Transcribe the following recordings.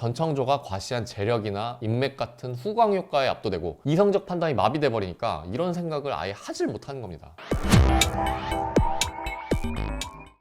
전청조가 과시한 재력이나 인맥 같은 후광 효과에 압도되고 이성적 판단이 마비돼 버리니까 이런 생각을 아예 하질 못하는 겁니다.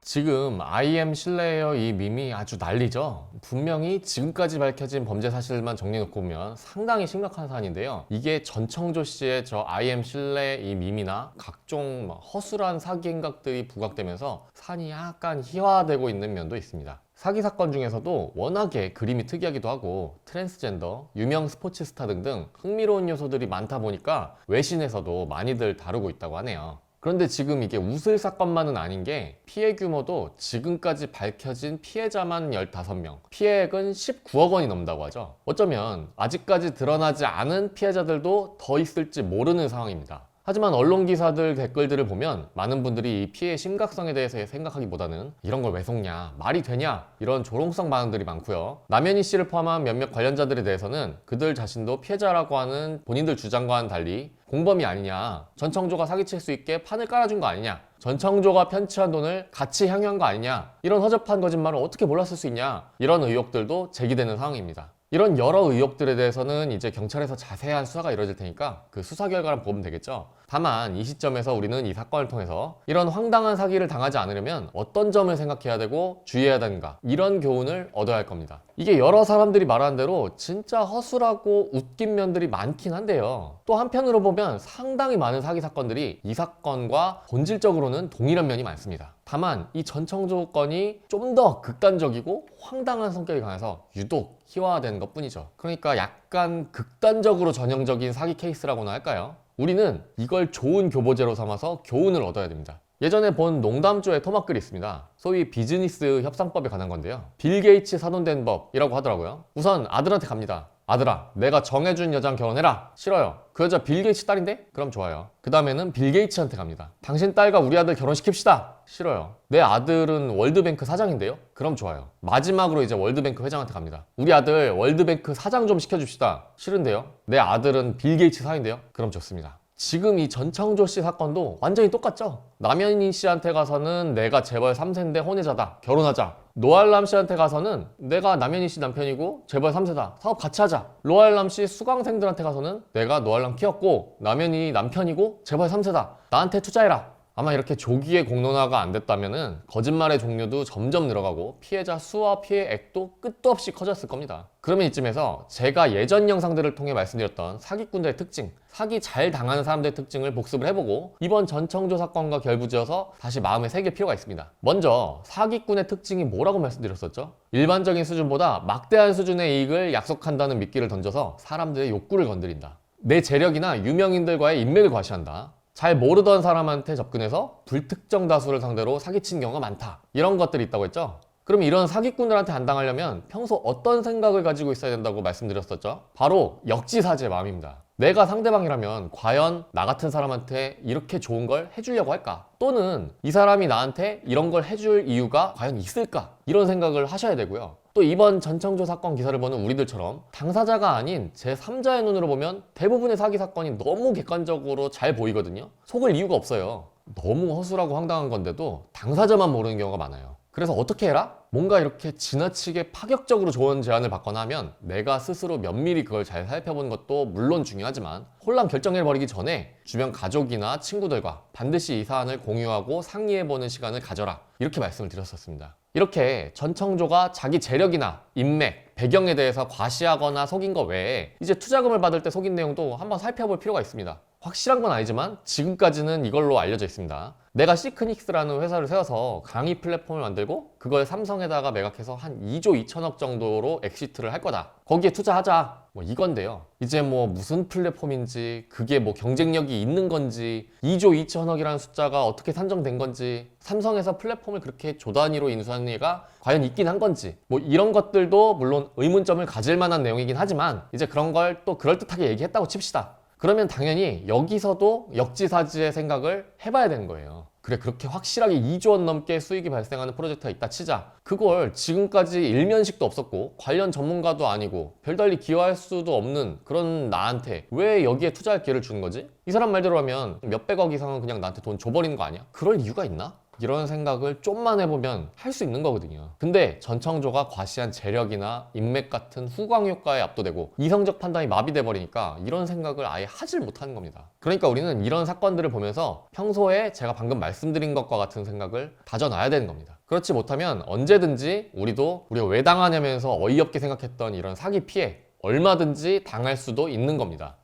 지금 IM 실내에어 이 밈이 아주 난리죠. 분명히 지금까지 밝혀진 범죄 사실만 정리해놓고 보면 상당히 심각한 사안인데요. 이게 전청조 씨의 저 IM 실내 이 밈이나 각종 허술한 사기 행각들이 부각되면서 사안이 약간 희화되고 있는 면도 있습니다. 사기 사건 중에서도 워낙에 그림이 특이하기도 하고 트랜스젠더, 유명 스포츠 스타 등등 흥미로운 요소들이 많다 보니까 외신에서도 많이들 다루고 있다고 하네요. 그런데 지금 이게 웃을 사건만은 아닌 게 피해 규모도 지금까지 밝혀진 피해자만 15명, 피해액은 19억 원이 넘는다고 하죠. 어쩌면 아직까지 드러나지 않은 피해자들도 더 있을지 모르는 상황입니다. 하지만 언론 기사들 댓글들을 보면 많은 분들이 이 피해의 심각성에 대해서 생각하기보다는 이런 걸 왜 속냐, 말이 되냐, 이런 조롱성 반응들이 많고요. 남현희 씨를 포함한 몇몇 관련자들에 대해서는 그들 자신도 피해자라고 하는 본인들 주장과는 달리 공범이 아니냐, 전청조가 사기칠 수 있게 판을 깔아준 거 아니냐, 전청조가 편취한 돈을 같이 향유한 거 아니냐, 이런 허접한 거짓말을 어떻게 몰랐을 수 있냐, 이런 의혹들도 제기되는 상황입니다. 이런 여러 의혹들에 대해서는 이제 경찰에서 자세한 수사가 이루어질 테니까 그 수사 결과를 보면 되겠죠. 다만 이 시점에서 우리는 이 사건을 통해서 이런 황당한 사기를 당하지 않으려면 어떤 점을 생각해야 되고 주의해야 되는가, 이런 교훈을 얻어야 할 겁니다. 이게 여러 사람들이 말하는 대로 진짜 허술하고 웃긴 면들이 많긴 한데요. 또 한편으로 보면 상당히 많은 사기 사건들이 이 사건과 본질적으로는 동일한 면이 많습니다. 다만 이 전청조 건이 좀 더 극단적이고 황당한 성격이 강해서 유독 희화화된 것 뿐이죠. 그러니까 약간 극단적으로 전형적인 사기 케이스라고나 할까요? 우리는 이걸 좋은 교보제로 삼아서 교훈을 얻어야 됩니다. 예전에 본 농담조의 토막글이 있습니다. 소위 비즈니스 협상법에 관한 건데요. 빌 게이츠 사돈된 법이라고 하더라고요. 우선 아들한테 갑니다. 아들아, 내가 정해준 여자랑 결혼해라. 싫어요. 그 여자 빌 게이츠 딸인데? 그럼 좋아요. 그 다음에는 빌 게이츠한테 갑니다. 당신 딸과 우리 아들 결혼시킵시다. 싫어요. 내 아들은 월드뱅크 사장인데요? 그럼 좋아요. 마지막으로 이제 월드뱅크 회장한테 갑니다. 우리 아들 월드뱅크 사장 좀 시켜줍시다. 싫은데요? 내 아들은 빌 게이츠 사인데요? 그럼 좋습니다. 지금 이 전청조 씨 사건도 완전히 똑같죠? 남현희 씨한테 가서는 내가 재벌 3세인데 혼외자다, 결혼하자. 노알람 씨한테 가서는 내가 남현희 씨 남편이고 재벌 3세다, 사업 같이 하자. 로알람 씨 수강생들한테 가서는 내가 노알람 키웠고 남현희 남편이고 재벌 3세다, 나한테 투자해라. 아마 이렇게 조기에 공론화가 안 됐다면은 거짓말의 종류도 점점 늘어가고 피해자 수와 피해액도 끝도 없이 커졌을 겁니다. 그러면 이쯤에서 제가 예전 영상들을 통해 말씀드렸던 사기꾼들의 특징, 사기 잘 당하는 사람들의 특징을 복습을 해보고 이번 전청조 사건과 결부지어서 다시 마음에 새길 필요가 있습니다. 먼저 사기꾼의 특징이 뭐라고 말씀드렸었죠? 일반적인 수준보다 막대한 수준의 이익을 약속한다는 미끼를 던져서 사람들의 욕구를 건드린다. 내 재력이나 유명인들과의 인맥을 과시한다. 잘 모르던 사람한테 접근해서 불특정 다수를 상대로 사기친 경우가 많다. 이런 것들이 있다고 했죠? 그럼 이런 사기꾼들한테 안 당하려면 평소 어떤 생각을 가지고 있어야 된다고 말씀드렸었죠? 바로 역지사지의 마음입니다. 내가 상대방이라면 과연 나 같은 사람한테 이렇게 좋은 걸 해주려고 할까? 또는 이 사람이 나한테 이런 걸 해줄 이유가 과연 있을까? 이런 생각을 하셔야 되고요. 또 이번 전청조 사건 기사를 보는 우리들처럼 당사자가 아닌 제3자의 눈으로 보면 대부분의 사기 사건이 너무 객관적으로 잘 보이거든요. 속을 이유가 없어요. 너무 허술하고 황당한 건데도 당사자만 모르는 경우가 많아요. 그래서 어떻게 해라? 뭔가 이렇게 지나치게 파격적으로 좋은 제안을 받거나 하면 내가 스스로 면밀히 그걸 잘 살펴보는 것도 물론 중요하지만 혼란 결정해버리기 전에 주변 가족이나 친구들과 반드시 이 사안을 공유하고 상의해보는 시간을 가져라, 이렇게 말씀을 드렸었습니다. 이렇게 전청조가 자기 재력이나 인맥, 배경에 대해서 과시하거나 속인 것 외에 이제 투자금을 받을 때 속인 내용도 한번 살펴볼 필요가 있습니다. 확실한 건 아니지만 지금까지는 이걸로 알려져 있습니다. 내가 시크닉스라는 회사를 세워서 강의 플랫폼을 만들고 그걸 삼성에다가 매각해서 한 2조 2천억 정도로 엑시트를 할 거다. 거기에 투자하자. 뭐 이건데요. 이제 뭐 무슨 플랫폼인지, 그게 뭐 경쟁력이 있는 건지, 2조 2천억이라는 숫자가 어떻게 산정된 건지, 삼성에서 플랫폼을 그렇게 조 단위로 인수하는 얘가 과연 있긴 한 건지, 뭐 이런 것들도 물론 의문점을 가질 만한 내용이긴 하지만 이제 그런 걸 또 그럴듯하게 얘기했다고 칩시다. 그러면 당연히 여기서도 역지사지의 생각을 해봐야 되는 거예요. 그래, 그렇게 확실하게 2조 원 넘게 수익이 발생하는 프로젝트가 있다 치자. 그걸 지금까지 일면식도 없었고 관련 전문가도 아니고 별달리 기여할 수도 없는 그런 나한테 왜 여기에 투자할 기회를 주는 거지? 이 사람 말대로 하면 몇백억 이상은 그냥 나한테 돈 줘버리는 거 아니야? 그럴 이유가 있나? 이런 생각을 좀만 해보면 할 수 있는 거거든요. 근데 전청조가 과시한 재력이나 인맥 같은 후광 효과에 압도되고 이성적 판단이 마비돼 버리니까 이런 생각을 아예 하질 못하는 겁니다. 그러니까 우리는 이런 사건들을 보면서 평소에 제가 방금 말씀드린 것과 같은 생각을 다져놔야 되는 겁니다. 그렇지 못하면 언제든지 우리가 왜 당하냐면서 어이없게 생각했던 이런 사기 피해 얼마든지 당할 수도 있는 겁니다.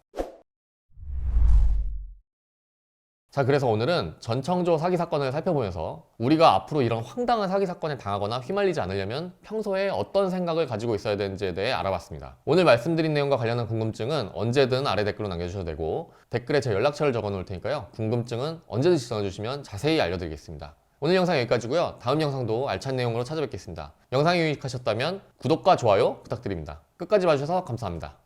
자, 그래서 오늘은 전청조 사기 사건을 살펴보면서 우리가 앞으로 이런 황당한 사기 사건에 당하거나 휘말리지 않으려면 평소에 어떤 생각을 가지고 있어야 되는지에 대해 알아봤습니다. 오늘 말씀드린 내용과 관련한 궁금증은 언제든 아래 댓글로 남겨주셔도 되고 댓글에 제 연락처를 적어 놓을 테니까요. 궁금증은 언제든지 전화주시면 자세히 알려드리겠습니다. 오늘 영상 여기까지고요. 다음 영상도 알찬 내용으로 찾아뵙겠습니다. 영상이 유익하셨다면 구독과 좋아요 부탁드립니다. 끝까지 봐주셔서 감사합니다.